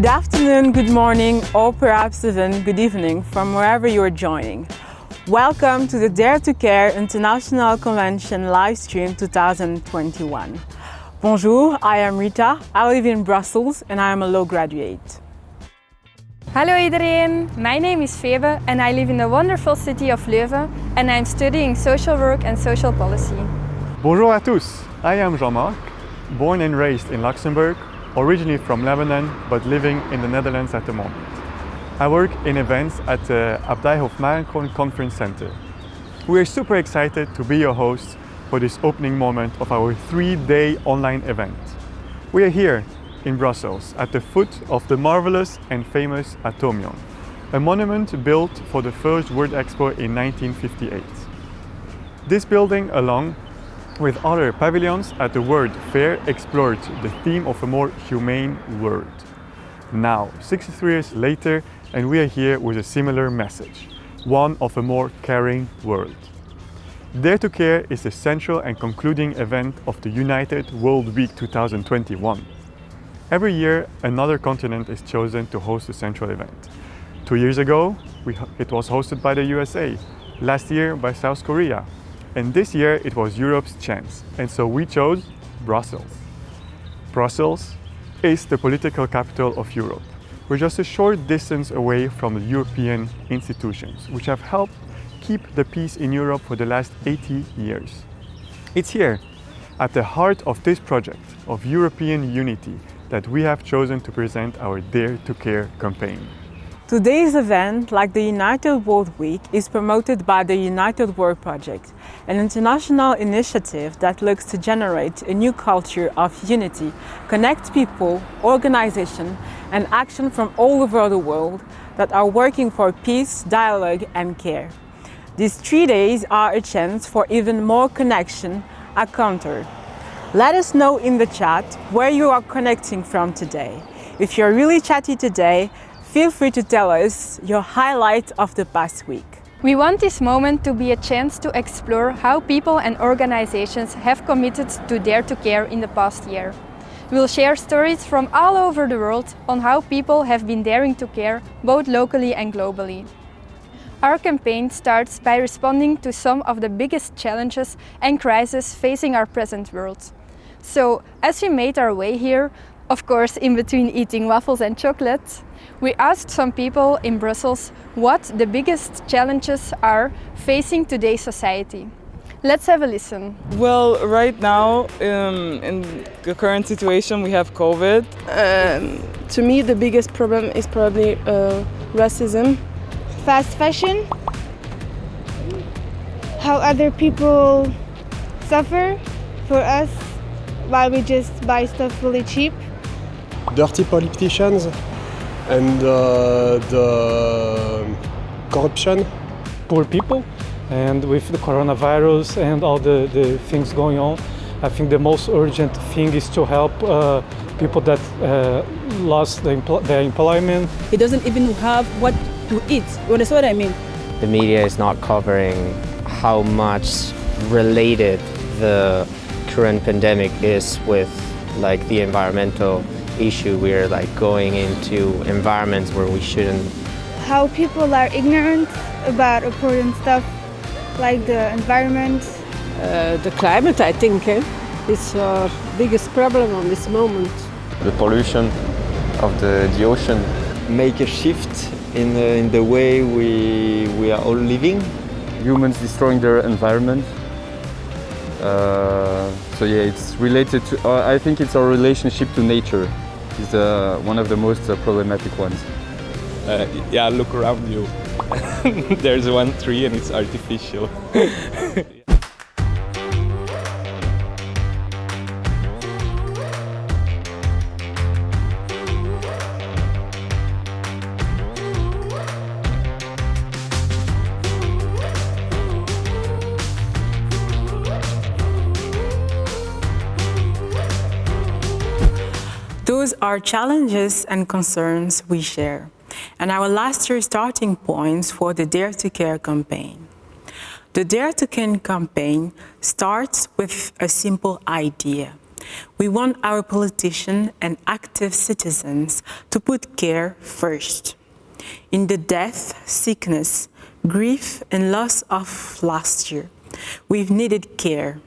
Good afternoon, good morning, or perhaps even good evening from wherever you are joining. Welcome to the Dare to Care International Convention Livestream 2021. Bonjour, I am Rita, I live in Brussels and I am a law graduate. Hallo iedereen, my name is Febe and I live in the wonderful city of Leuven and I'm studying social work and social policy. Bonjour à tous, I am Jean-Marc, born and raised in Luxembourg, originally from Lebanon but living in the Netherlands at the moment. I work in events at the Abdijhof Marathon Conference Center. We are super excited to be your hosts for this opening moment of our 3-day online event. We are here in Brussels at the foot of the marvelous and famous Atomium, a monument built for the first World Expo in 1958. This building, along with other pavilions at the World Fair, explored the theme of a more humane world. Now, 63 years later, and we are here with a similar message, one of a more caring world. Dare to Care is the central and concluding event of the United World Week 2021. Every year, another continent is chosen to host the central event. 2 years ago, it was hosted by the USA, last year by South Korea, and this year it was Europe's chance, and so we chose Brussels. Brussels is the political capital of Europe. We're just a short distance away from the European institutions, which have helped keep the peace in Europe for the last 80 years. It's here, at the heart of this project of European unity, that we have chosen to present our Dare to Care campaign. Today's event, like the United World Week, is promoted by the United World Project, an international initiative that looks to generate a new culture of unity, connect people, organization, and action from all over the world that are working for peace, dialogue, and care. These 3 days are a chance for even more connection, encounter. Let us know in the chat where you are connecting from today. If you're really chatty today, feel free to tell us your highlight of the past week. We want this moment to be a chance to explore how people and organizations have committed to Dare to Care in the past year. We'll share stories from all over the world on how people have been daring to care, both locally and globally. Our campaign starts by responding to some of the biggest challenges and crises facing our present world. So, as we made our way here, of course in between eating waffles and chocolate, we asked some people in Brussels what the biggest challenges are facing today's society. Let's have a listen. Well, right now, in the current situation, we have COVID. To me, the biggest problem is probably racism. Fast fashion, how other people suffer for us while we just buy stuff really cheap. Dirty politicians and the corruption. Poor people, and with the coronavirus and all the things going on, I think the most urgent thing is to help people that lost their employment. He doesn't even have what to eat. You understand what I mean? The media is not covering how much related the current pandemic is with like the environmental issue. We're like going into environments where we shouldn't. How people are ignorant about important stuff like the environment. The climate, I think, is our biggest problem on this moment. The pollution of the ocean. Make a shift in the way we are all living. Humans destroying their environment. So yeah, it's related to, I think it's our relationship to nature is one of the most problematic ones. Yeah, look around you. There's one tree and it's artificial. Those are challenges and concerns we share, and our last year's starting points for the Dare to Care campaign. The Dare to Care campaign starts with a simple idea. We want our politicians and active citizens to put care first. In the death, sickness, grief and loss of last year, we've needed care.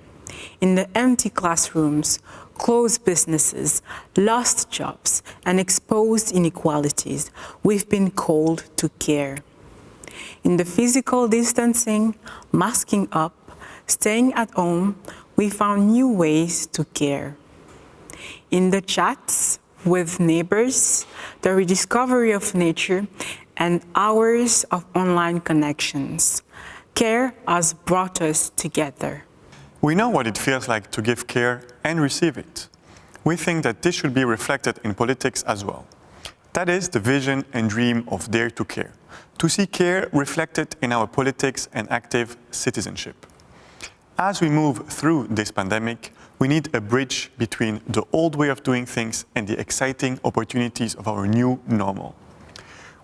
In the empty classrooms, closed businesses, lost jobs and exposed inequalities, we've been called to care. In the physical distancing, masking up, staying at home, we found new ways to care. In the chats with neighbors, the rediscovery of nature, and hours of online connections, care has brought us together. We know what it feels like to give care and receive it. We think that this should be reflected in politics as well. That is the vision and dream of Dare to Care, to see care reflected in our politics and active citizenship. As we move through this pandemic, we need a bridge between the old way of doing things and the exciting opportunities of our new normal.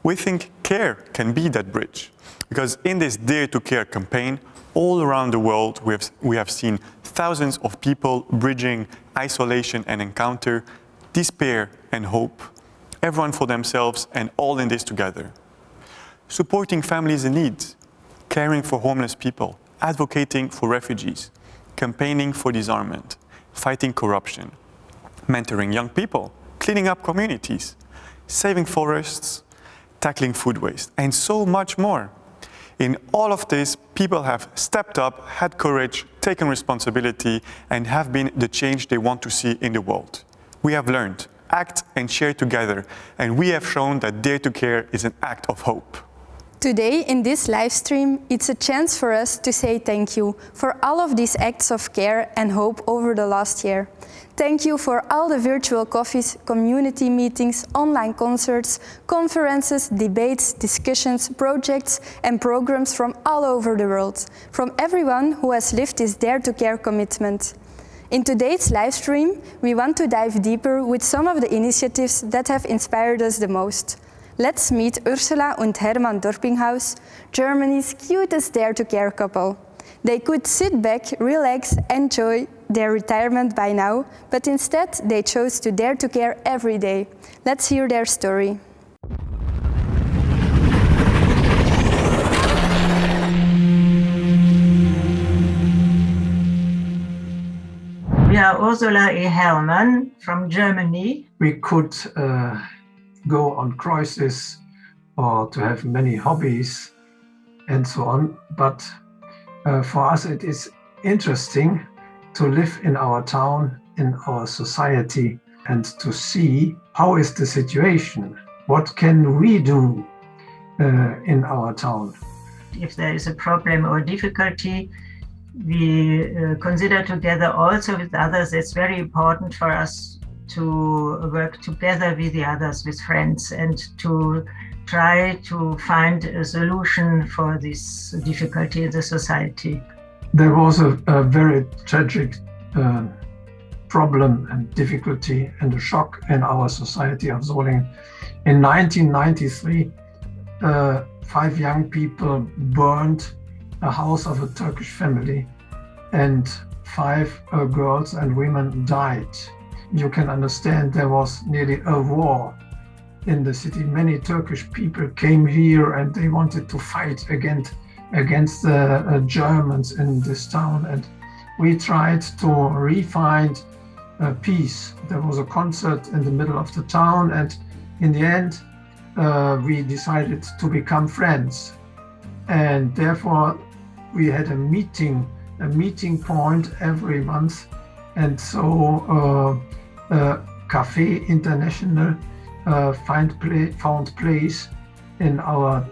We think care can be that bridge, because in this Dare to Care campaign, all around the world, we have seen thousands of people bridging isolation and encounter, despair and hope, everyone for themselves and all in this together. Supporting families in need, caring for homeless people, advocating for refugees, campaigning for disarmament, fighting corruption, mentoring young people, cleaning up communities, saving forests, tackling food waste, and so much more. In all of this, people have stepped up, had courage, taken responsibility, and have been the change they want to see in the world. We have learned, act and share together, and we have shown that Dare to Care is an act of hope. Today, in this live stream, it's a chance for us to say thank you for all of these acts of care and hope over the last year. Thank you for all the virtual coffees, community meetings, online concerts, conferences, debates, discussions, projects and programs from all over the world, from everyone who has lived this Dare to Care commitment. In today's live stream, we want to dive deeper with some of the initiatives that have inspired us the most. Let's meet Ursula and Hermann Dorpinghaus, Germany's cutest Dare to Care couple. They could sit back, relax, enjoy their retirement by now, but instead they chose to Dare to Care every day. Let's hear their story. We are Ursula and Hermann from Germany. We could go on cruises or to have many hobbies and so on. But for us, it is interesting to live in our town, in our society, and to see how is the situation. What can we do in our town? If there is a problem or difficulty, we consider together also with others. It's very important for us to work together with the others, with friends, and to try to find a solution for this difficulty in the society. There was a very tragic problem and difficulty and a shock in our society of Solingen. In 1993, 5 young people burned a house of a Turkish family, and 5 girls and women died. You can understand there was nearly a war in the city. Many Turkish people came here and they wanted to fight against the Germans in this town, and we tried to re-find peace. There was a concert in the middle of the town, and in the end we decided to become friends, and therefore we had a meeting point every month, and so Café International found place in our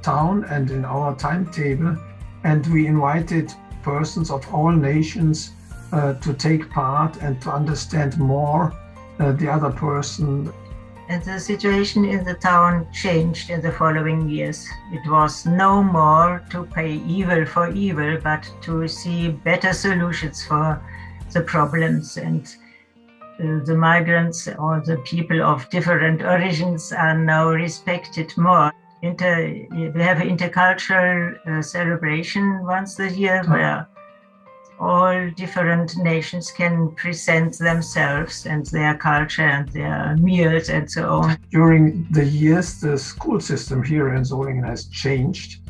town and in our timetable, and we invited persons of all nations to take part and to understand more the other person. And the situation in the town changed in the following years. It was no more to pay evil for evil, but to see better solutions for the problems. And the migrants or the people of different origins are now respected more. We have an intercultural celebration once a year where all different nations can present themselves and their culture and their meals and so on. During the years, the school system here in Solingen has changed,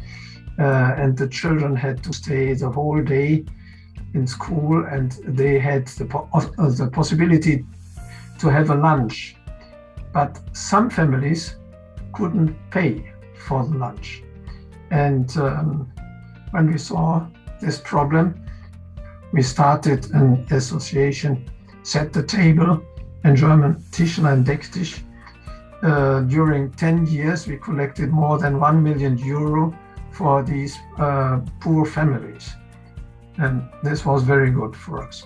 and the children had to stay the whole day in school, and they had the possibility to have a lunch. But some families couldn't pay for the lunch. And when we saw this problem, we started an association, set the table in German, Tischlein Decktisch. During 10 years, we collected more than 1 million euro for these poor families. And this was very good for us.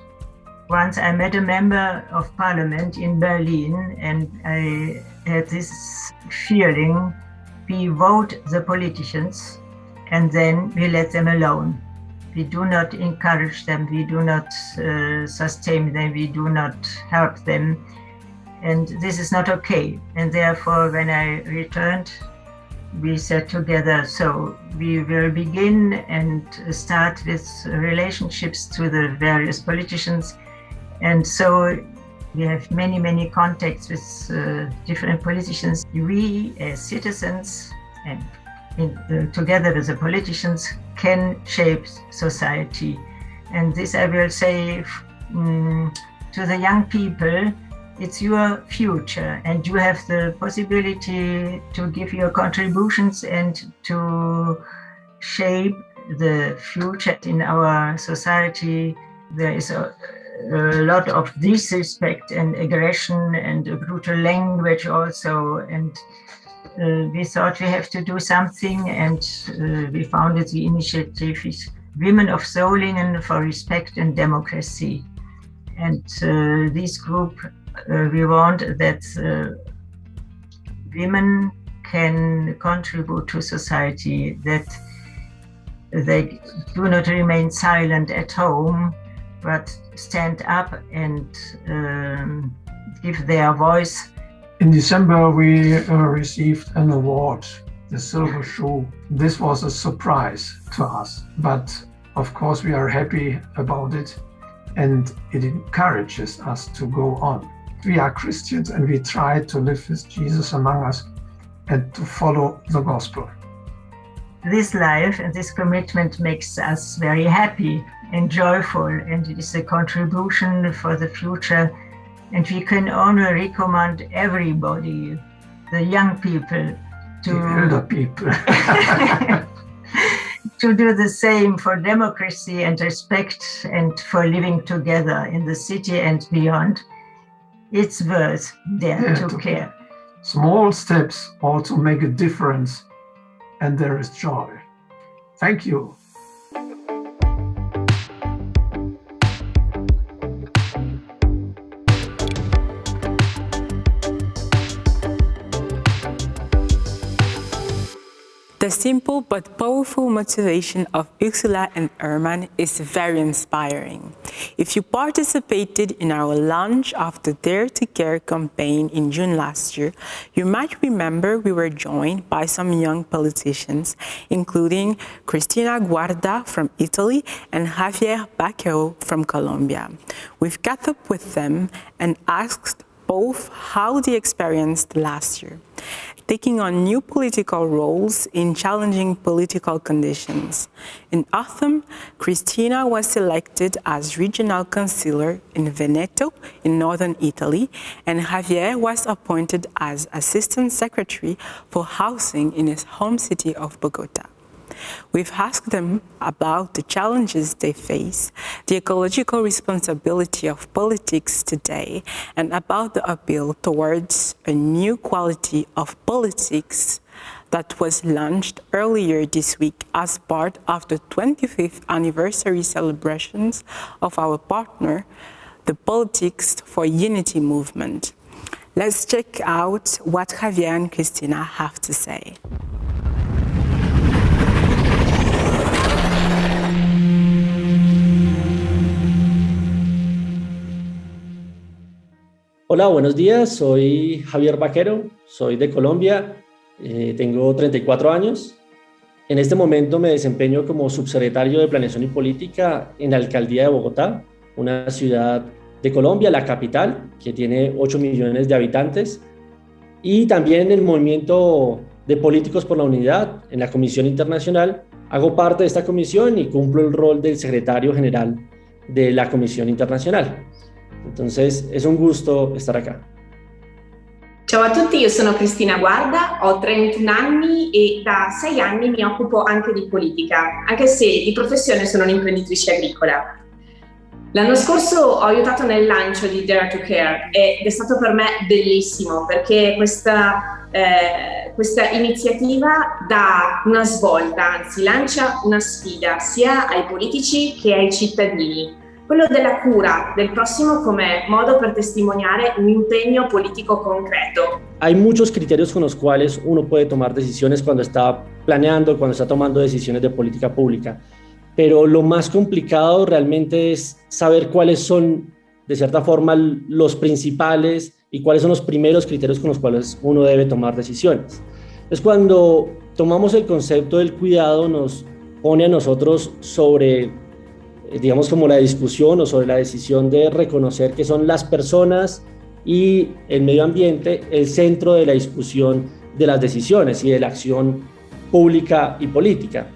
Once I met a member of parliament in Berlin, and I had this feeling, we vote the politicians and then we let them alone. We do not encourage them, we do not sustain them, we do not help them. And this is not okay. And therefore, when I returned, we said together, so we will begin and start with relationships to the various politicians. And so we have many, many contacts with different politicians. We as citizens and together with the politicians can shape society. And this I will say to the young people, it's your future and you have the possibility to give your contributions and to shape the future in our society. There is a lot of disrespect and aggression and a brutal language also, and we thought we have to do something, and we founded the initiative Women of Solingen for Respect and Democracy. And this group, we want that women can contribute to society, that they do not remain silent at home, but stand up and give their voice. In December, we received an award, the Silver Shoe. This was a surprise to us, but of course we are happy about it, and it encourages us to go on. We are Christians and we try to live with Jesus among us and to follow the gospel. This life and this commitment makes us very happy and joyful, and it is a contribution for the future. And we can only recommend everybody, the young people, the older people, to do the same for democracy and respect and for living together in the city and beyond. It's worth dare to care. Small steps also make a difference, and there is joy. Thank you. The simple but powerful motivation of Ursula and Herman is very inspiring. If you participated in our launch of the Dare to Care campaign in June last year, you might remember we were joined by some young politicians, including Cristina Guarda from Italy and Javier Baquero from Colombia. We've caught up with them and asked both how they experienced last year, taking on new political roles in challenging political conditions. In autumn, Cristina was selected as regional councillor in Veneto in northern Italy, and Javier was appointed as assistant secretary for housing in his home city of Bogota. We've asked them about the challenges they face, the ecological responsibility of politics today, and about the appeal towards a new quality of politics that was launched earlier this week as part of the 25th anniversary celebrations of our partner, the Politics for Unity movement. Let's check out what Javier and Cristina have to say. Hola, buenos días. Soy Javier Baquero, soy de Colombia, tengo 34 años En este momento me desempeño como subsecretario de Planeación y Política en la Alcaldía de Bogotá, una ciudad de Colombia, la capital, que tiene 8 millones de habitantes, y también en el movimiento de Políticos por la Unidad, en la Comisión Internacional. Hago parte de esta comisión y cumplo el rol del secretario general de la Comisión Internacional. Entonces, es un gusto estar acá. Ciao a tutti, io sono Cristina Guarda, ho 31 anni e da 6 anni mi occupo anche di politica, anche se di professione sono un'imprenditrice agricola. L'anno scorso ho aiutato nel lancio di Dare to Care ed è stato per me bellissimo perché questa iniziativa dà una svolta, anzi lancia una sfida sia ai politici che ai cittadini. Quello della cura del próximo come modo per testimoniare un impegno político concreto. Hay muchos criterios con los cuales uno puede tomar decisiones cuando está planeando, cuando está tomando decisiones de política pública, pero lo más complicado realmente es saber cuáles son, de cierta forma, los principales y cuáles son los primeros criterios con los cuales uno debe tomar decisiones. Es cuando tomamos el concepto del cuidado, nos pone a nosotros sobre, digamos, como la discusión o sobre la decisión de reconocer que son las personas y el medio ambiente el centro de la discusión de las decisiones y de la acción pública y política.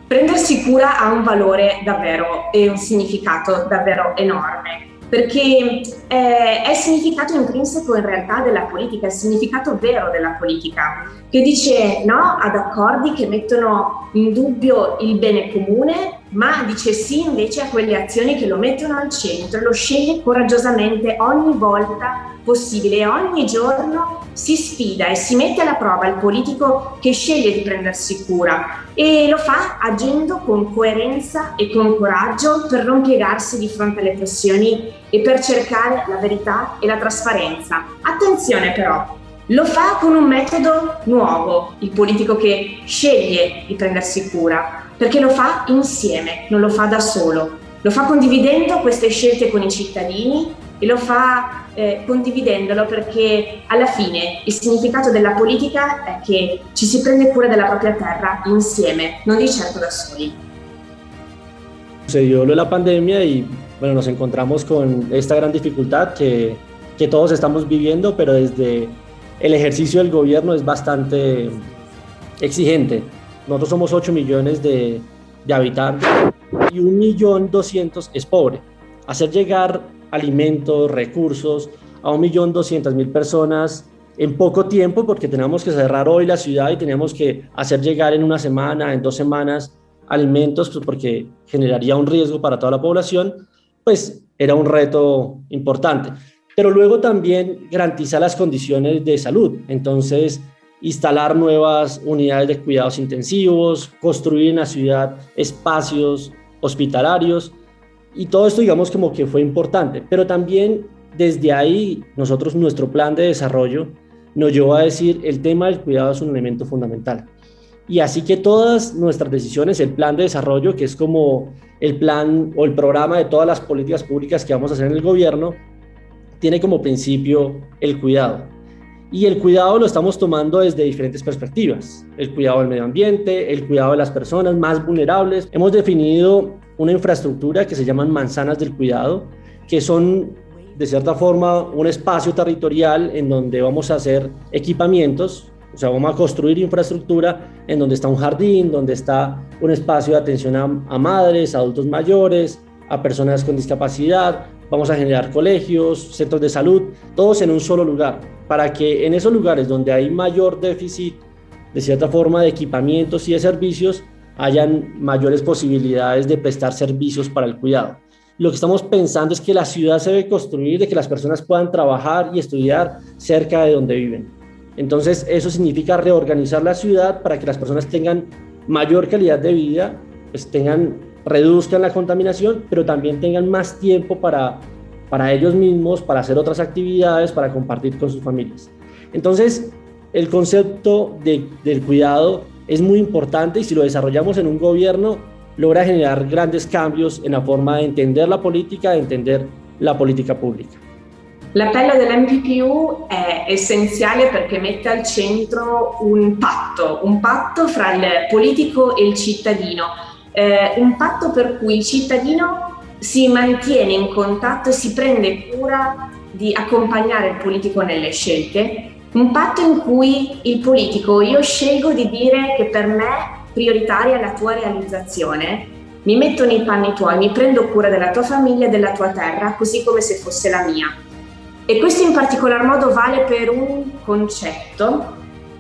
Prendersi cura ha un valore davvero e un significato davvero enorme, perché è il significato intrinseco in realtà della politica, è il significato vero della politica, che dice no ad accordi che mettono in dubbio il bene comune, ma dice sì invece a quelle azioni che lo mettono al centro e lo sceglie coraggiosamente ogni volta possibile e ogni giorno si sfida e si mette alla prova il politico che sceglie di prendersi cura e lo fa agendo con coerenza e con coraggio per non piegarsi di fronte alle pressioni e per cercare la verità e la trasparenza. Attenzione però, lo fa con un metodo nuovo, il politico che sceglie di prendersi cura, perché lo fa insieme, non lo fa da solo. Lo fa condividendo queste scelte con i cittadini e lo fa condividendolo perché alla fine il significato della politica è che ci si prende cura della propria terra insieme, non di certo da soli. Sucedió lo de la pandemia y bueno, nos encontramos con esta gran dificultad que todos estamos viviendo, pero desde el ejercicio del gobierno es bastante exigente. Nosotros somos 8 millones de habitantes y 1.200.000 es pobre. Hacer llegar alimentos, recursos a 1.200.000 personas en poco tiempo, porque tenemos que cerrar hoy la ciudad y tenemos que hacer llegar en una semana, en 2 semanas, alimentos, pues porque generaría un riesgo para toda la población, pues era un reto importante. Pero luego también garantizar las condiciones de salud. Entonces, instalar nuevas unidades de cuidados intensivos, construir en la ciudad espacios hospitalarios, y todo esto, digamos, como que fue importante. Pero también desde ahí, nuestro plan de desarrollo nos llevó a decir el tema del cuidado es un elemento fundamental. Y así que todas nuestras decisiones, el plan de desarrollo, que es como el plan o el programa de todas las políticas públicas que vamos a hacer en el gobierno, tiene como principio el cuidado. Y el cuidado lo estamos tomando desde diferentes perspectivas. El cuidado del medio ambiente, el cuidado de las personas más vulnerables. Hemos definido una infraestructura que se llaman manzanas del cuidado, que son de cierta forma un espacio territorial en donde vamos a hacer equipamientos, o sea, vamos a construir infraestructura en donde está un jardín, donde está un espacio de atención a madres, a adultos mayores, a personas con discapacidad. Vamos a generar colegios, centros de salud, todos en un solo lugar, para que en esos lugares donde hay mayor déficit, de cierta forma, de equipamientos y de servicios, hayan mayores posibilidades de prestar servicios para el cuidado. Lo que estamos pensando es que la ciudad se debe construir, de que las personas puedan trabajar y estudiar cerca de donde viven. Entonces, eso significa reorganizar la ciudad para que las personas tengan mayor calidad de vida, pues reduzcan la contaminación, pero también tengan más tiempo para ellos mismos, para hacer otras actividades, para compartir con sus familias. Entonces, el concepto del cuidado es muy importante y si lo desarrollamos en un gobierno, logra generar grandes cambios en la forma de entender la política, de entender la política pública. L'appello dell'MPPU è essenziale perché mette al centro un patto fra il politico e il cittadino, un patto per cui il cittadino si mantiene in contatto e si prende cura di accompagnare il politico nelle scelte, un patto in cui il politico, io scelgo di dire che per me prioritaria è la tua realizzazione, mi metto nei panni tuoi, mi prendo cura della tua famiglia e della tua terra, così come se fosse la mia. E questo in particolar modo vale per un concetto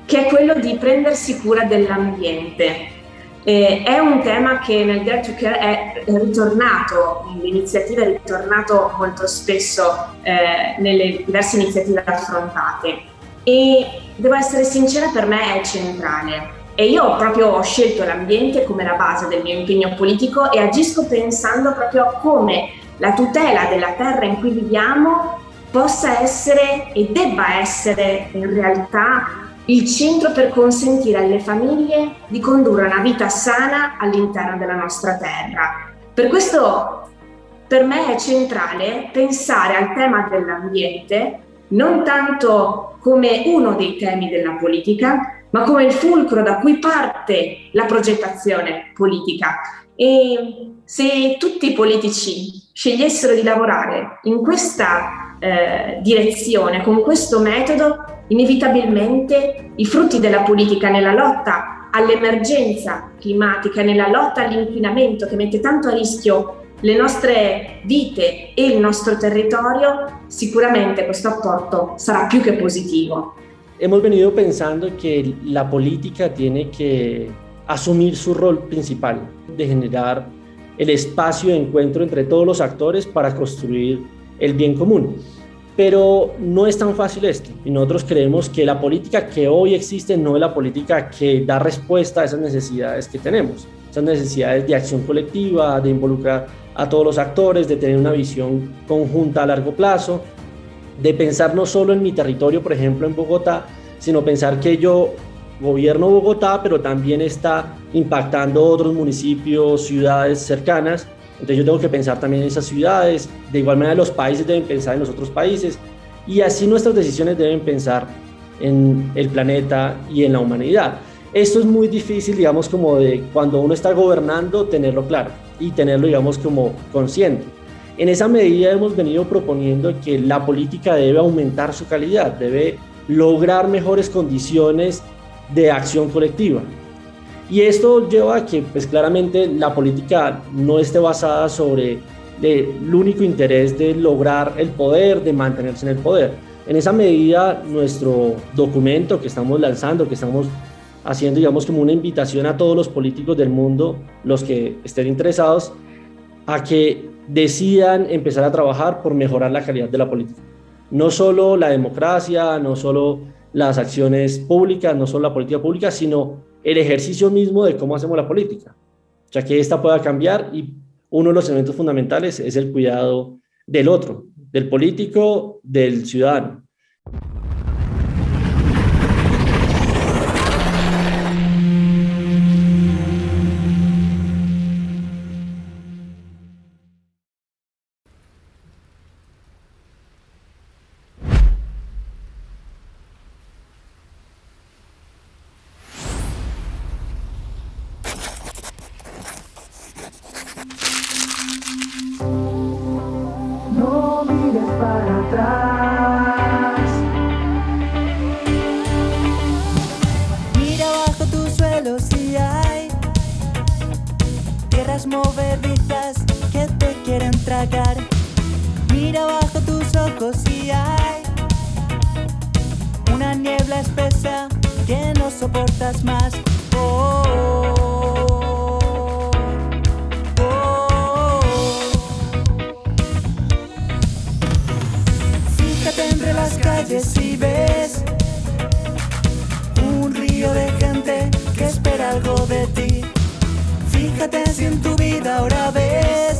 che è quello di prendersi cura dell'ambiente. È un tema che nel Dare to Care è ritornato, l'iniziativa è ritornato molto spesso nelle diverse iniziative affrontate e devo essere sincera, per me è centrale. E io proprio ho scelto l'ambiente come la base del mio impegno politico e agisco pensando proprio a come la tutela della terra in cui viviamo possa essere e debba essere in realtà il centro per consentire alle famiglie di condurre una vita sana all'interno della nostra terra. Per questo per me è centrale pensare al tema dell'ambiente non tanto come uno dei temi della politica, ma come il fulcro da cui parte la progettazione politica. E se tutti i politici scegliessero di lavorare in questa direzione, con questo metodo, inevitabilmente i frutti della politica nella lotta all'emergenza climatica, nella lotta all'inquinamento che mette tanto a rischio le nostre vite e il nostro territorio, sicuramente questo apporto sarà più que positivo. Hemos venido pensando que la política tiene que asumir su rol principal de generar el espacio de encuentro entre todos los actores para construir el bien común. Pero no es tan fácil esto y nosotros creemos que la política que hoy existe no es la política que da respuesta a esas necesidades que tenemos, esas necesidades de acción colectiva, de involucrar a todos los actores, de tener una visión conjunta a largo plazo, de pensar no solo en mi territorio, por ejemplo en Bogotá, sino pensar que yo gobierno Bogotá, pero también está impactando otros municipios, ciudades cercanas. Entonces yo tengo que pensar también en esas ciudades, de igual manera los países deben pensar en los otros países y así nuestras decisiones deben pensar en el planeta y en la humanidad. Esto es muy difícil, digamos, como de cuando uno está gobernando, tenerlo claro y tenerlo, digamos, como consciente. En esa medida hemos venido proponiendo que la política debe aumentar su calidad, debe lograr mejores condiciones de acción colectiva. Y esto lleva a que, pues claramente, la política no esté basada sobre el único interés de lograr el poder, de mantenerse en el poder. En esa medida, nuestro documento que estamos lanzando, que estamos haciendo, digamos, como una invitación a todos los políticos del mundo, los que estén interesados, a que decidan empezar a trabajar por mejorar la calidad de la política. No solo la democracia, no solo las acciones públicas, no solo la política pública, sino el ejercicio mismo de cómo hacemos la política. O sea, que esta pueda cambiar y uno de los elementos fundamentales es el cuidado del otro, del político, del ciudadano. No mires para atrás. Mira bajo tu suelo si hay tierras movedizas que te quieren tragar. Mira bajo tus ojos si hay una niebla espesa que no soportas más. Oh, oh, oh. Fíjate entre las calles y ves un río de gente que espera algo de ti. Fíjate si en tu vida ahora ves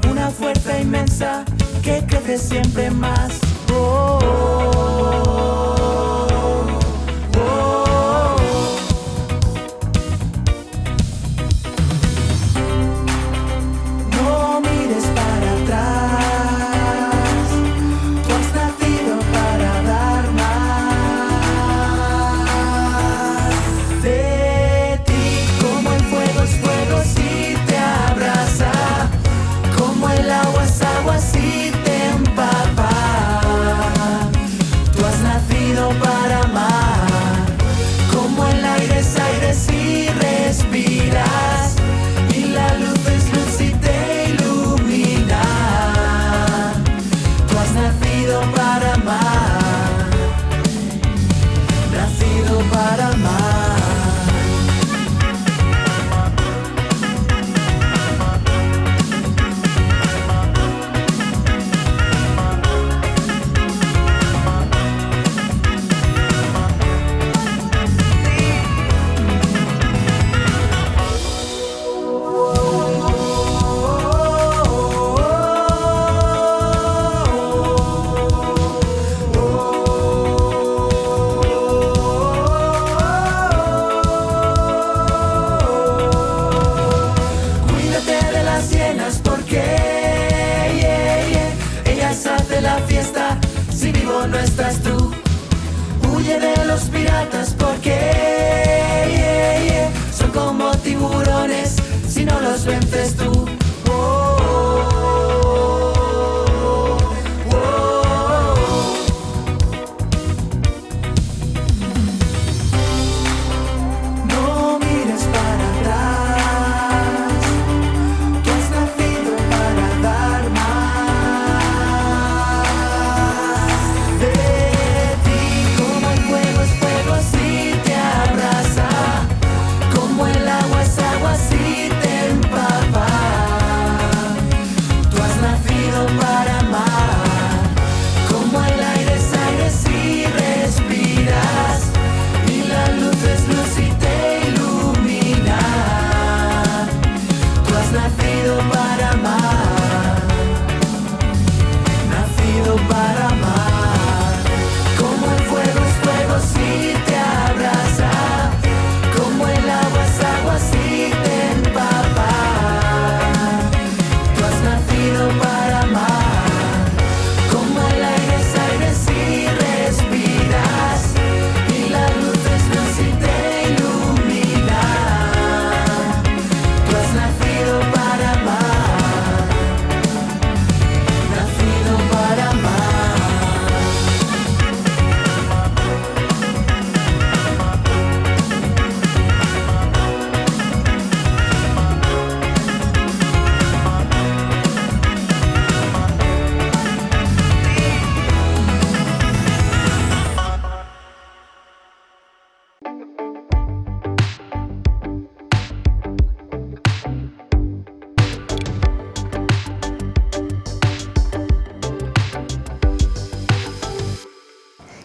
una fuerza inmensa que crece siempre más. Oh, oh, oh, oh. No mires para atrás. estás tú. Huye de los piratas porque son como tiburones si no los vences tú. No mires para atrás, tú has nacido para dar más de ti. Como el fuego es fuego si te abraza, como el agua es agua si te empapa. Tú has nacido para amar, como el aire es aire si respiras, y la luz es luz y te ilumina. Tú has nacido para amar, nacido para amar. Como el fuego es fuego si te abraza, como el agua es agua si te empapa. Tú has nacido para amar, como el aire es aire si respiras, y la luz es luz y te ilumina. Tú has nacido para amar, nacido para amar.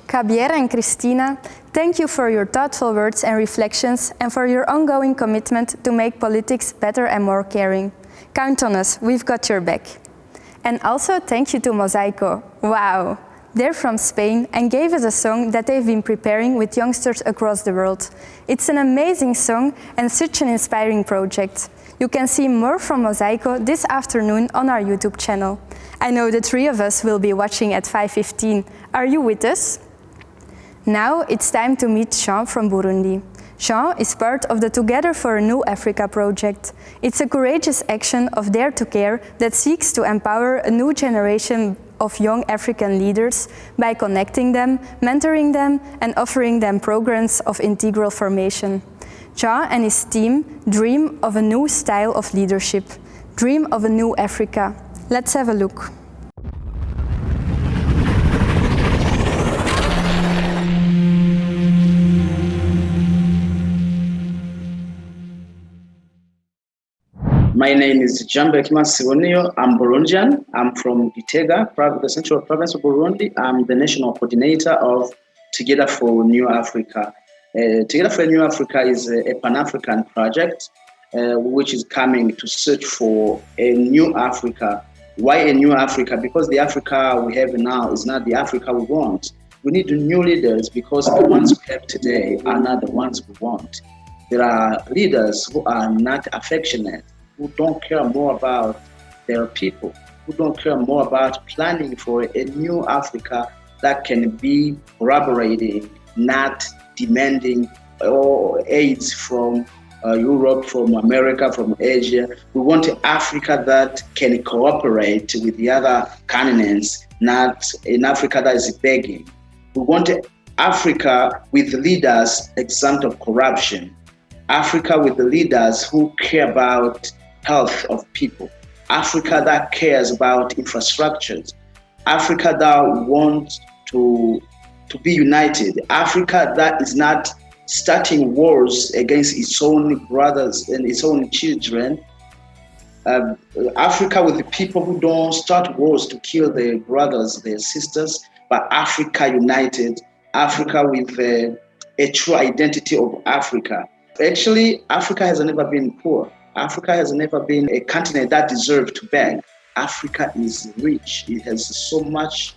Javier and Cristina, thank you for your thoughtful words and reflections and for your ongoing commitment to make politics better and more caring. Count on us, we've got your back. And also thank you to Mosaico. Wow! They're from Spain and gave us a song that they've been preparing with youngsters across the world. It's an amazing song and such an inspiring project. You can see more from Mosaico this afternoon on our YouTube channel. I know the three of us will be watching at 5:15. Are you with us? Now it's time to meet Jean from Burundi. Jean is part of the Together for a New Africa project. It's a courageous action of Dare to Care that seeks to empower a new generation of young African leaders by connecting them, mentoring them, and offering them programs of integral formation. Jean and his team dream of a new style of leadership, dream of a new Africa. Let's have a look. My name is Jambekima Sibonio. I'm Burundian. I'm from Gitega, the Central Province of Burundi. I'm the national coordinator of Together for New Africa. Together for New Africa is a Pan-African project which is coming to search for a new Africa. Why a new Africa? Because the Africa we have now is not the Africa we want. We need new leaders because the ones we have today are not the ones we want. There are leaders who are not affectionate, who don't care more about their people, who don't care more about planning for a new Africa that can be collaborating, not demanding aids from Europe, from America, from Asia. We want Africa that can cooperate with the other continents, not an Africa that is begging. We want Africa with leaders exempt of corruption, Africa with the leaders who care about health of people, Africa that cares about infrastructures, Africa that wants to be united, Africa that is not starting wars against its own brothers and its own children, Africa with the people who don't start wars to kill their brothers, their sisters, but Africa united, Africa with a true identity of Africa. Actually, Africa has never been poor. Africa has never been a continent that deserves to beg. Africa is rich. It has so much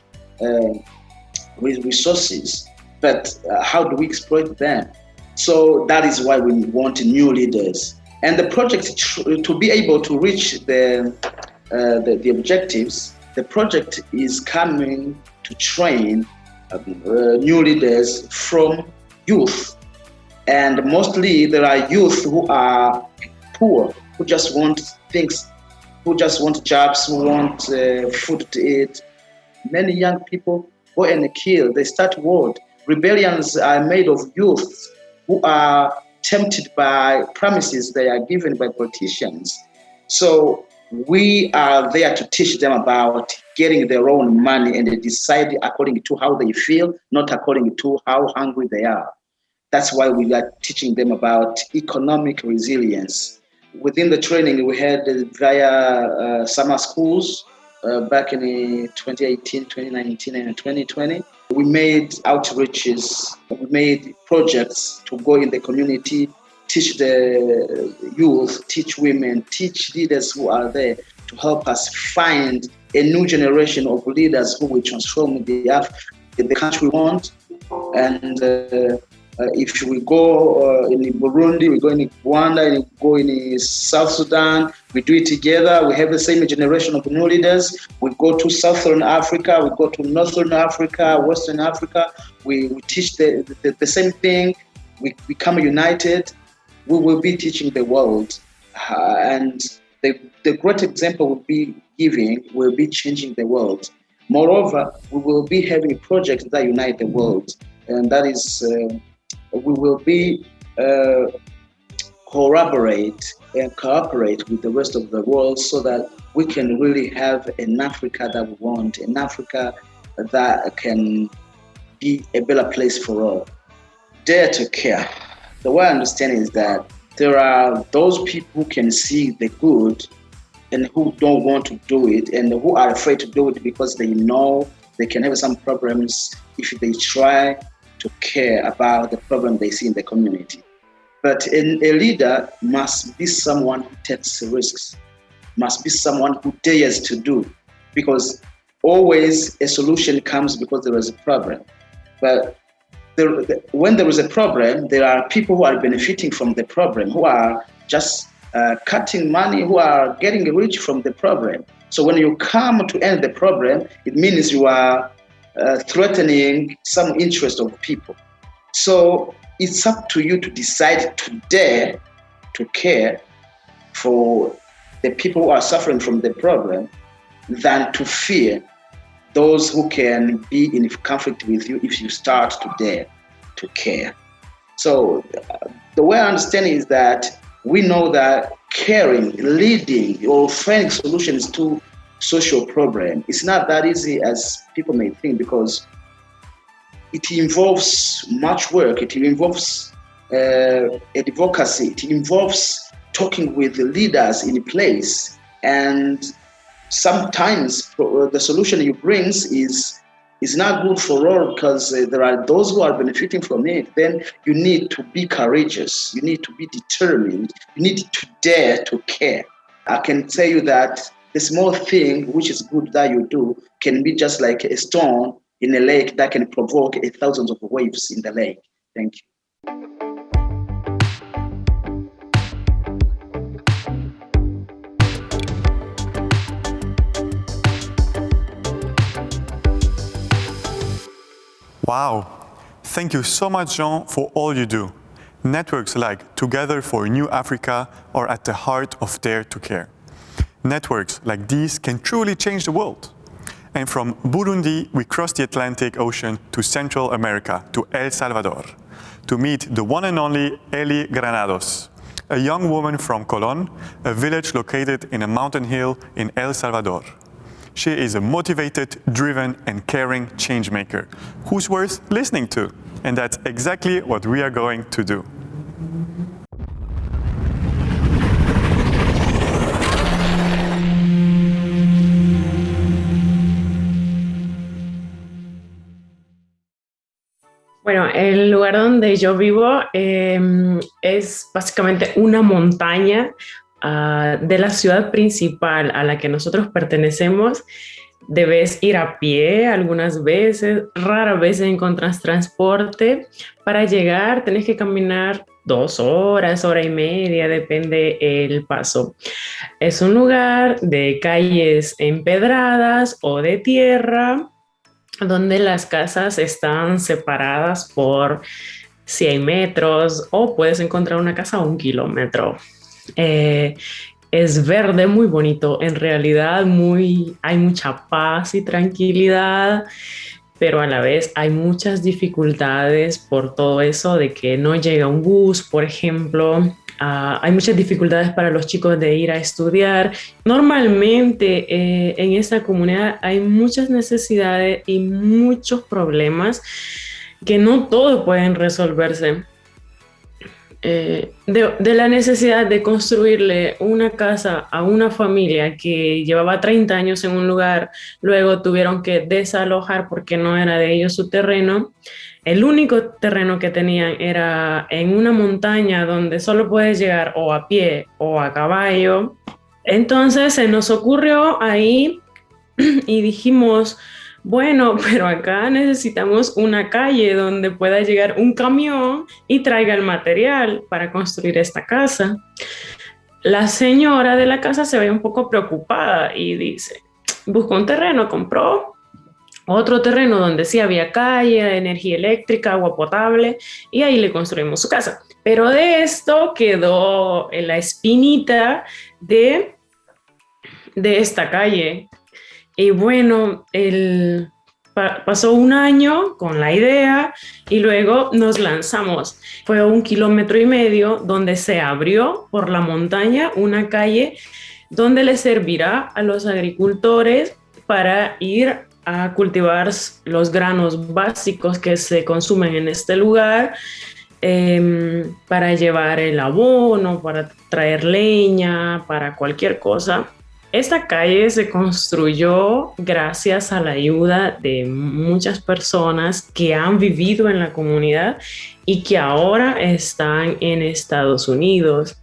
resources, but how do we exploit them? So that is why we want new leaders. And the project, to be able to reach the objectives, the project is coming to train new leaders from youth. And mostly there are youth who are poor, who just want things, who just want jobs, who want food to eat. Many young people go and kill, they start war. Rebellions are made of youth who are tempted by promises they are given by politicians. So we are there to teach them about getting their own money, and they decide according to how they feel, not according to how hungry they are. That's why we are teaching them about economic resilience. Within the training we had via summer schools back in 2018, 2019, and 2020. We made outreaches, we made projects to go in the community, teach the youth, teach women, teach leaders who are there to help us find a new generation of leaders who will transform the country we want. And if we go in Burundi, we go in Rwanda, we go in South Sudan, we do it together. We have the same generation of new leaders. We go to Southern Africa, we go to Northern Africa, Western Africa. We teach the same thing. We become united. We will be teaching the world. And the great example we'll be giving will be changing the world. Moreover, we will be having projects that unite the world. And that is... we will be collaborate and cooperate with the rest of the world so that we can really have an Africa that we want, an Africa that can be a better place for all. Dare to care. The way I understand is that there are those people who can see the good and who don't want to do it, and who are afraid to do it because they know they can have some problems if they try to care about the problem they see in the community. But a leader must be someone who takes risks, must be someone who dares to do, because always a solution comes because there is a problem. But when there is a problem, there are people who are benefiting from the problem, who are just cutting money, who are getting rich from the problem. So when you come to end the problem, it means you are threatening some interest of people. So it's up to you to decide to dare to care for the people who are suffering from the problem than to fear those who can be in conflict with you if you start to dare to care. So the way I understand is that we know that caring, leading, or finding solutions to social problem, it's not that easy as people may think, because it involves much work, it involves advocacy, it involves talking with the leaders in place, and sometimes the solution you bring is not good for all, because there are those who are benefiting from it. Then you need to be courageous, you need to be determined, you need to dare to care. I can tell you that the small thing which is good that you do can be just like a stone in a lake that can provoke thousands of waves in the lake. Thank you. Wow, thank you so much, Jean, for all you do. Networks like Together for a New Africa are at the heart of Dare to Care. Networks like these can truly change the world. And from Burundi, we cross the Atlantic Ocean to Central America, to El Salvador, to meet the one and only Eli Granados, a young woman from Colón, a village located in a mountain hill in El Salvador. She is a motivated, driven, and caring changemaker who's worth listening to. And that's exactly what we are going to do. Bueno, el lugar donde yo vivo es básicamente una montaña de la ciudad principal a la que nosotros pertenecemos. Debes ir a pie algunas veces, raras veces encuentras transporte. Para llegar tenés que caminar 2 horas, hora y media, depende el paso. Es un lugar de calles empedradas o de tierra, donde las casas están separadas por 100 metros o puedes encontrar una casa a 1 kilómetro. Es verde, muy bonito, en realidad hay mucha paz y tranquilidad, pero a la vez hay muchas dificultades por todo eso de que no llega un bus, por ejemplo. Hay muchas dificultades para los chicos de ir a estudiar. Normalmente en esta comunidad hay muchas necesidades y muchos problemas que no todos pueden resolverse. De la necesidad de construirle una casa a una familia que llevaba 30 años en un lugar, luego tuvieron que desalojar porque no era de ellos su terreno. El único terreno que tenían era en una montaña donde solo puedes llegar o a pie o a caballo. Entonces se nos ocurrió ahí y dijimos, bueno, pero acá necesitamos una calle donde pueda llegar un camión y traiga el material para construir esta casa. La señora de la casa se ve un poco preocupada y dice, buscó un terreno, compró otro terreno donde sí había calle, energía eléctrica, agua potable, y ahí le construimos su casa. Pero de esto quedó la espinita de esta calle. Y bueno, pasó un año con la idea y luego nos lanzamos. Fue 1,5 kilómetros donde se abrió por la montaña una calle donde le servirá a los agricultores para ir a cultivar los granos básicos que se consumen en este lugar, para llevar el abono, para traer leña, para cualquier cosa. Esta calle se construyó gracias a la ayuda de muchas personas que han vivido en la comunidad y que ahora están en Estados Unidos.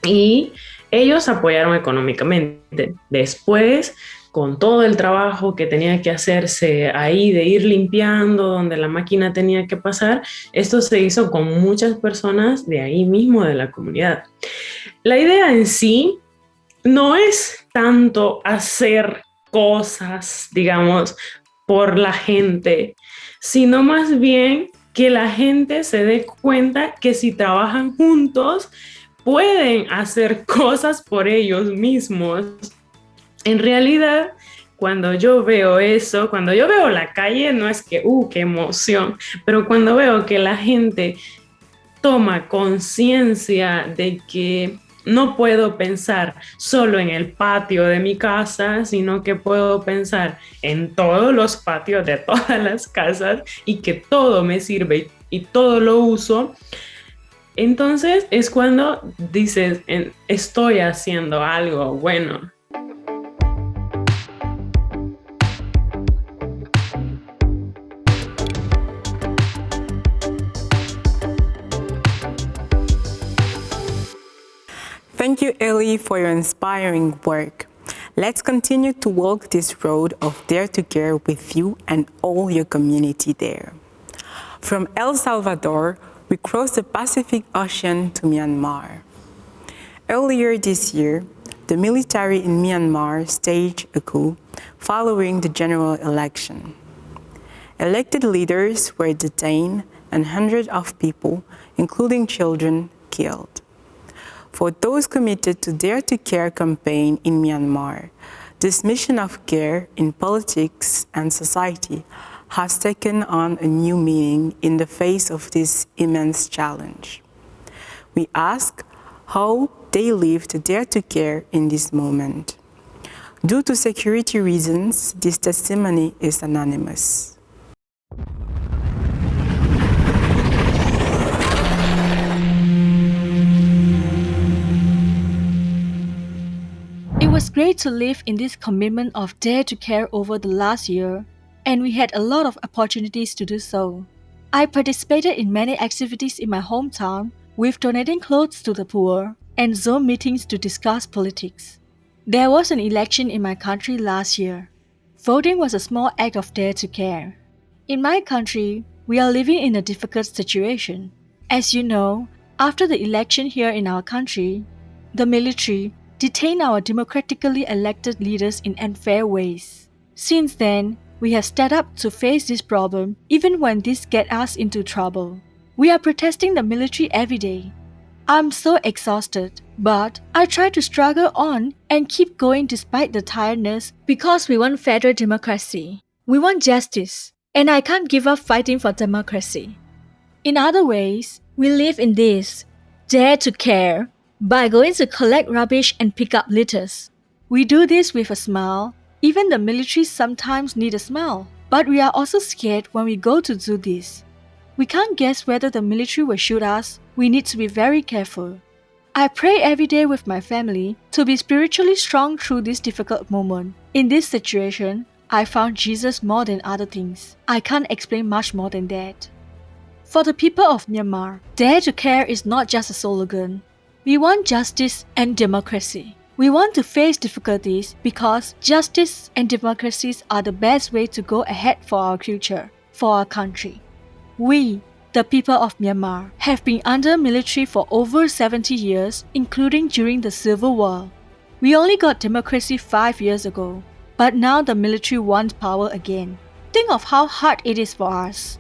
Y ellos apoyaron económicamente. Después, con todo el trabajo que tenía que hacerse ahí de ir limpiando donde la máquina tenía que pasar, esto se hizo con muchas personas de ahí mismo de la comunidad. La idea en sí no es tanto hacer cosas, digamos, por la gente, sino más bien que la gente se dé cuenta que si trabajan juntos, pueden hacer cosas por ellos mismos. En realidad, cuando yo veo eso, cuando yo veo la calle, no es que, qué emoción, pero cuando veo que la gente toma conciencia de que no puedo pensar solo en el patio de mi casa, sino que puedo pensar en todos los patios de todas las casas y que todo me sirve y todo lo uso. Entonces es cuando dices, estoy haciendo algo bueno. Thank you, Ellie, for your inspiring work. Let's continue to walk this road of Dare to Care with you and all your community there. From El Salvador, we crossed the Pacific Ocean to Myanmar. Earlier this year, the military in Myanmar staged a coup following the general election. Elected leaders were detained and hundreds of people, including children, killed. For those committed to Dare to Care campaign in Myanmar, this mission of care in politics and society has taken on a new meaning in the face of this immense challenge. We ask how they live to Dare to Care in this moment. Due to security reasons, this testimony is anonymous. It was great to live in this commitment of Dare to Care over the last year, and we had a lot of opportunities to do so. I participated in many activities in my hometown, with donating clothes to the poor and Zoom meetings to discuss politics. There was an election in my country last year. Voting was a small act of Dare to Care. In my country, we are living in a difficult situation. As you know, after the election here in our country, the military detained our democratically elected leaders in unfair ways. Since then, we have stepped up to face this problem even when this gets us into trouble. We are protesting the military every day. I'm so exhausted, but I try to struggle on and keep going despite the tiredness because we want federal democracy. We want justice, and I can't give up fighting for democracy. In other ways, we live in this dare to care by going to collect rubbish and pick up litters. We do this with a smile. Even the military sometimes need a smile, but we are also scared when we go to do this. We can't guess whether the military will shoot us. We need to be very careful. I pray every day with my family to be spiritually strong through this difficult moment. In this situation, I found Jesus more than other things. I can't explain much more than that. For the people of Myanmar, Dare to Care is not just a slogan. We want justice and democracy. We want to face difficulties because justice and democracies are the best way to go ahead for our future, for our country. We, the people of Myanmar, have been under military for over 70 years, including during the Civil War. We only got democracy 5 years ago, but now the military wants power again. Think of how hard it is for us.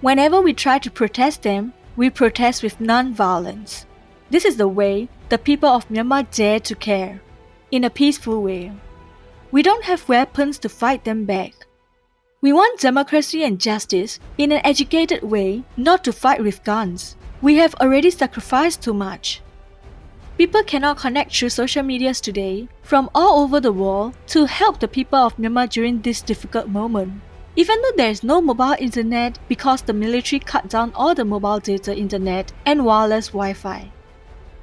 Whenever we try to protest them, we protest with non-violence. This is the way the people of Myanmar dare to care, in a peaceful way. We don't have weapons to fight them back. We want democracy and justice in an educated way, not to fight with guns. We have already sacrificed too much. People cannot connect through social medias today from all over the world to help the people of Myanmar during this difficult moment. Even though there is no mobile internet because the military cut down all the mobile data internet and wireless Wi-Fi.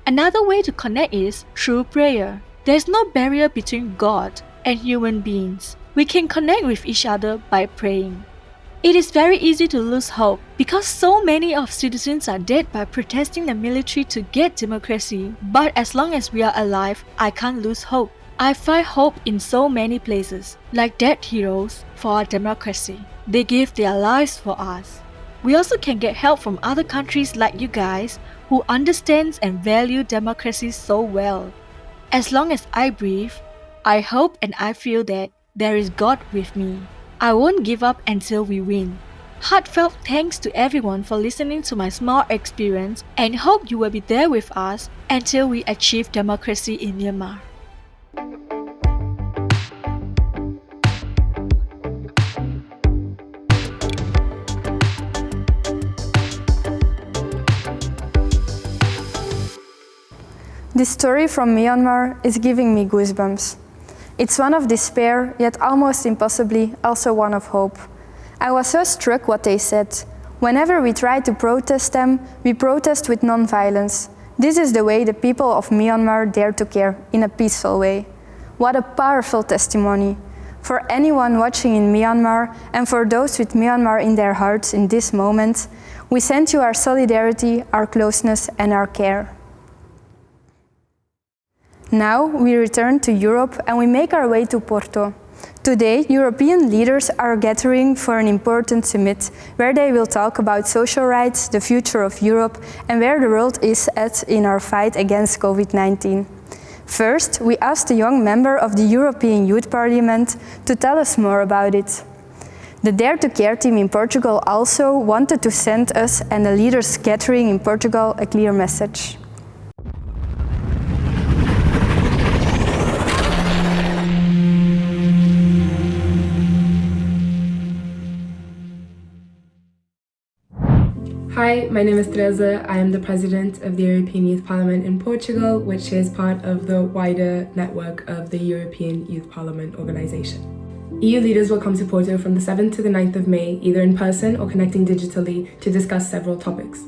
Another way to connect is through prayer. There is no barrier between God and human beings. We can connect with each other by praying. It is very easy to lose hope because so many of citizens are dead by protesting the military to get democracy. But as long as we are alive, I can't lose hope. I find hope in so many places, like dead heroes for our democracy. They give their lives for us. We also can get help from other countries like you guys who understands and value democracy so well. As long as I breathe, I hope and I feel that there is God with me. I won't give up until we win. Heartfelt thanks to everyone for listening to my small experience and hope you will be there with us until we achieve democracy in Myanmar. This story from Myanmar is giving me goosebumps. It's one of despair, yet almost impossibly also one of hope. I was so struck what they said. Whenever we try to protest them, we protest with non-violence. This is the way the people of Myanmar dare to care, in a peaceful way. What a powerful testimony. For anyone watching in Myanmar, and for those with Myanmar in their hearts in this moment, we send you our solidarity, our closeness and our care. Now we return to Europe and we make our way to Porto. Today, European leaders are gathering for an important summit where they will talk about social rights, the future of Europe and where the world is at in our fight against COVID-19. First, we asked a young member of the European Youth Parliament to tell us more about it. The Dare to Care team in Portugal also wanted to send us and the leaders gathering in Portugal a clear message. Hi, my name is Teresa. I am the president of the European Youth Parliament in Portugal, which is part of the wider network of the European Youth Parliament organization. EU leaders will come to Porto from the 7th to the 9th of May, either in person or connecting digitally, to discuss several topics.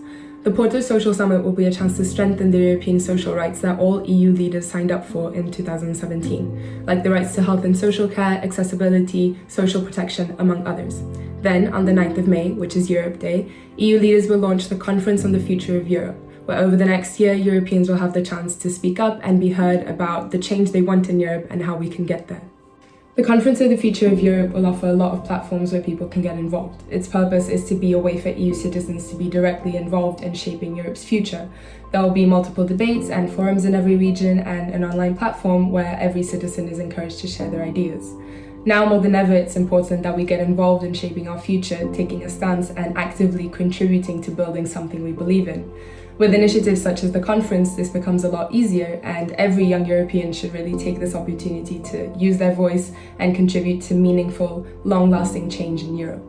The Porto Social Summit will be a chance to strengthen the European social rights that all EU leaders signed up for in 2017, like the rights to health and social care, accessibility, social protection, among others. Then, on the 9th of May, which is Europe Day, EU leaders will launch the Conference on the Future of Europe, where over the next year, Europeans will have the chance to speak up and be heard about the change they want in Europe and how we can get there. The Conference of the Future of Europe will offer a lot of platforms where people can get involved. Its purpose is to be a way for EU citizens to be directly involved in shaping Europe's future. There will be multiple debates and forums in every region and an online platform where every citizen is encouraged to share their ideas. Now more than ever, it's important that we get involved in shaping our future, taking a stance and actively contributing to building something we believe in. With initiatives such as the conference, this becomes a lot easier, and every young European should really take this opportunity to use their voice and contribute to meaningful, long-lasting change in Europe.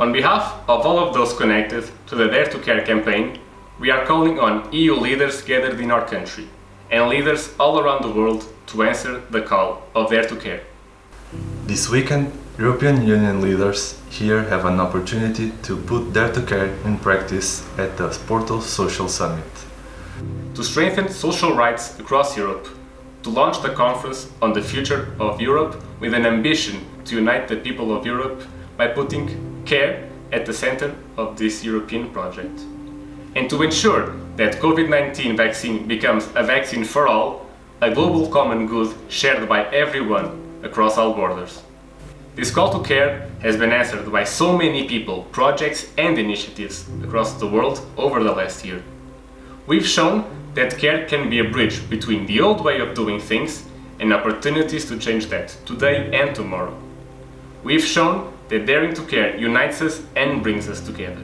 On behalf of all of those connected to the Dare to Care campaign, we are calling on EU leaders gathered in our country and leaders all around the world to answer the call of Dare to Care. This weekend, European Union leaders here have an opportunity to put Dare to Care in practice at the Porto Social Summit. To strengthen social rights across Europe, to launch the conference on the future of Europe with an ambition to unite the people of Europe by putting care at the center of this European project. And to ensure that COVID-19 vaccine becomes a vaccine for all, a global common good shared by everyone across all borders. This call to care has been answered by so many people, projects and initiatives across the world over the last year. We've shown that care can be a bridge between the old way of doing things and opportunities to change that today and tomorrow. We've shown that daring to care unites us and brings us together.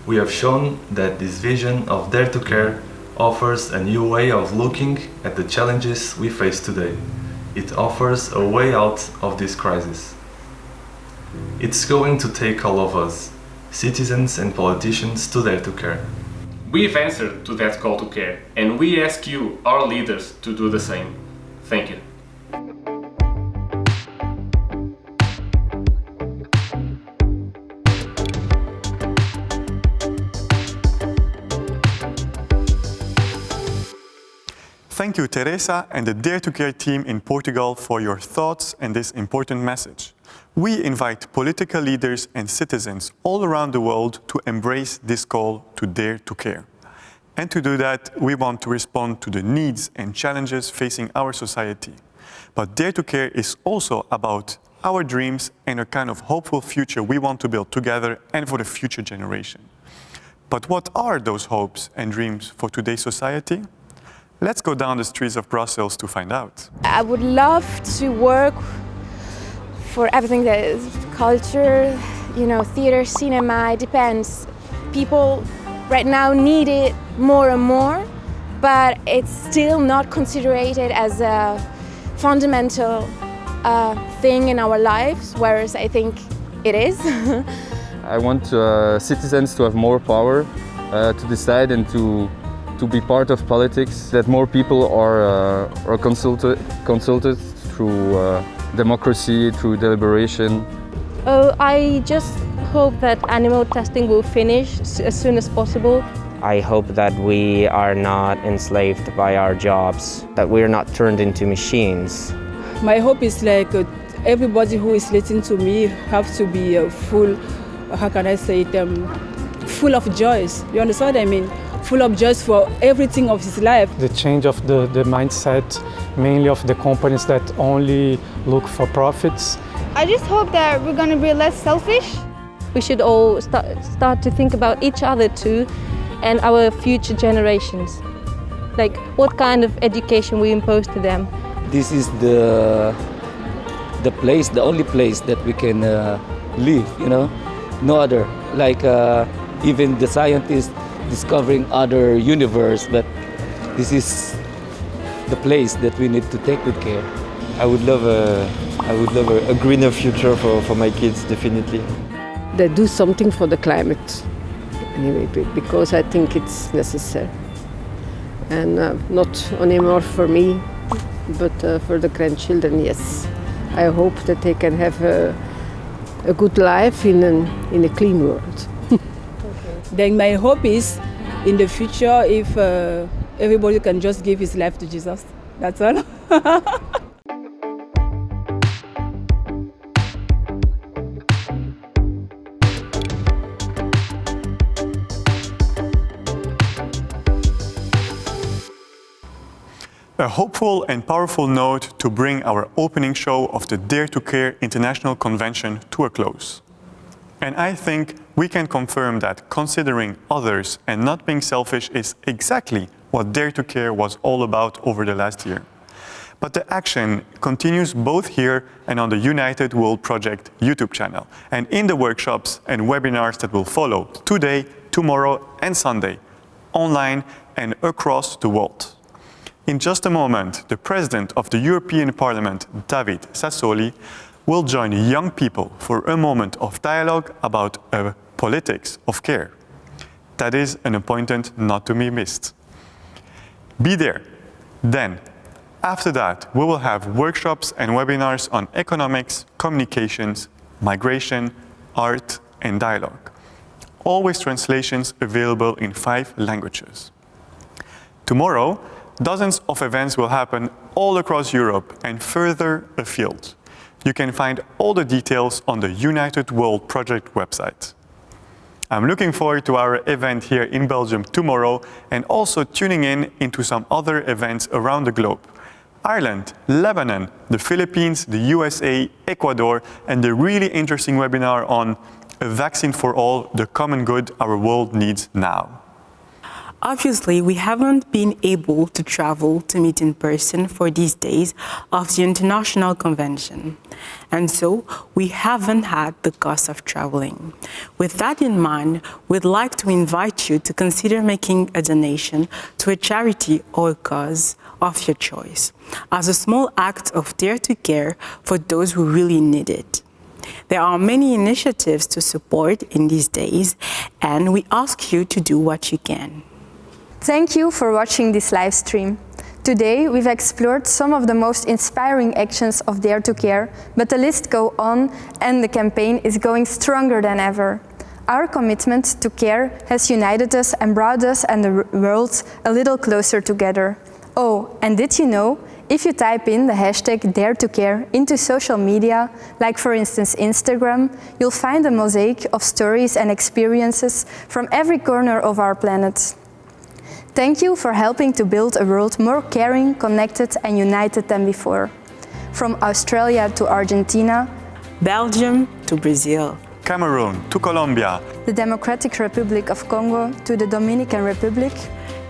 We have shown that this vision of Dare to Care offers a new way of looking at the challenges we face today. It offers a way out of this crisis. It's going to take all of us, citizens and politicians, to Dare to Care. We've answered to that call to care, and we ask you, our leaders, to do the same. Thank you. Thank you, Teresa and the Dare to Care team in Portugal for your thoughts and this important message. We invite political leaders and citizens all around the world to embrace this call to Dare to Care. And to do that, we want to respond to the needs and challenges facing our society. But Dare to Care is also about our dreams and a kind of hopeful future we want to build together and for the future generation. But what are those hopes and dreams for today's society? Let's go down the streets of Brussels to find out. I would love to work for everything that is culture, theater, cinema, it depends. People right now need it more and more, but it's still not considered as a fundamental thing in our lives, whereas I think it is. I want citizens to have more power to decide and to be part of politics, that more people are consulted through democracy, through deliberation. I just hope that animal testing will finish as soon as possible. I hope that we are not enslaved by our jobs, that we are not turned into machines. My hope is everybody who is listening to me have to be full, full of joys. You understand what I mean? Full of joys for everything of his life. The change of the mindset, mainly of the companies that only look for profits. I just hope that we're going to be less selfish. We should all start to think about each other too and our future generations. Like what kind of education we impose to them. This is the place, the only place that we can live, no other. Even the scientists discovering other universe, but this is the place that we need to take good care. I would love a greener future for my kids, definitely. They do something for the climate, anyway, because I think it's necessary. And not only more for me, but for the grandchildren, yes. I hope that they can have a good life in a clean world. Then my hope is, in the future, if everybody can just give his life to Jesus. That's all. A hopeful and powerful note to bring our opening show of the Dare to Care International Convention to a close. And I think we can confirm that considering others and not being selfish is exactly what Dare to Care was all about over the last year. But the action continues both here and on the United World Project YouTube channel, and in the workshops and webinars that will follow today, tomorrow, and Sunday, online and across the world. In just a moment, the President of the European Parliament, David Sassoli, will join young people for a moment of dialogue about a politics of care. That is an appointment not to be missed. Be there. Then, after that, we will have workshops and webinars on economics, communications, migration, art, and dialogue. Always translations available in 5 languages. Tomorrow, dozens of events will happen all across Europe and further afield. You can find all the details on the United World Project website. I'm looking forward to our event here in Belgium tomorrow and also tuning in into some other events around the globe. Ireland, Lebanon, the Philippines, the USA, Ecuador, and the really interesting webinar on a vaccine for all, the common good our world needs now. Obviously, we haven't been able to travel to meet in person for these days of the International Convention. And so, we haven't had the cost of traveling. With that in mind, we'd like to invite you to consider making a donation to a charity or a cause of your choice, as a small act of dare to care for those who really need it. There are many initiatives to support in these days, and we ask you to do what you can. Thank you for watching this live stream. Today we've explored some of the most inspiring actions of Dare to Care, but the list goes on and the campaign is going stronger than ever. Our commitment to care has united us and brought us and the world a little closer together. Oh, and did you know? If you type in the hashtag Dare to Care into social media, like for instance Instagram, you'll find a mosaic of stories and experiences from every corner of our planet. Thank you for helping to build a world more caring, connected and united than before. From Australia to Argentina, Belgium to Brazil, Cameroon to Colombia, the Democratic Republic of Congo to the Dominican Republic,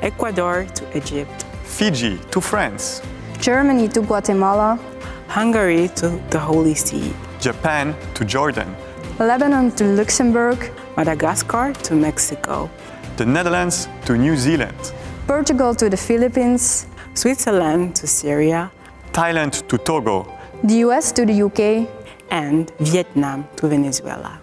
Ecuador to Egypt, Fiji to France, Germany to Guatemala, Hungary to the Holy See, Japan to Jordan, Lebanon to Luxembourg, Madagascar to Mexico, the Netherlands to New Zealand, Portugal to the Philippines, Switzerland to Syria, Thailand to Togo, the US to the UK, and Vietnam to Venezuela.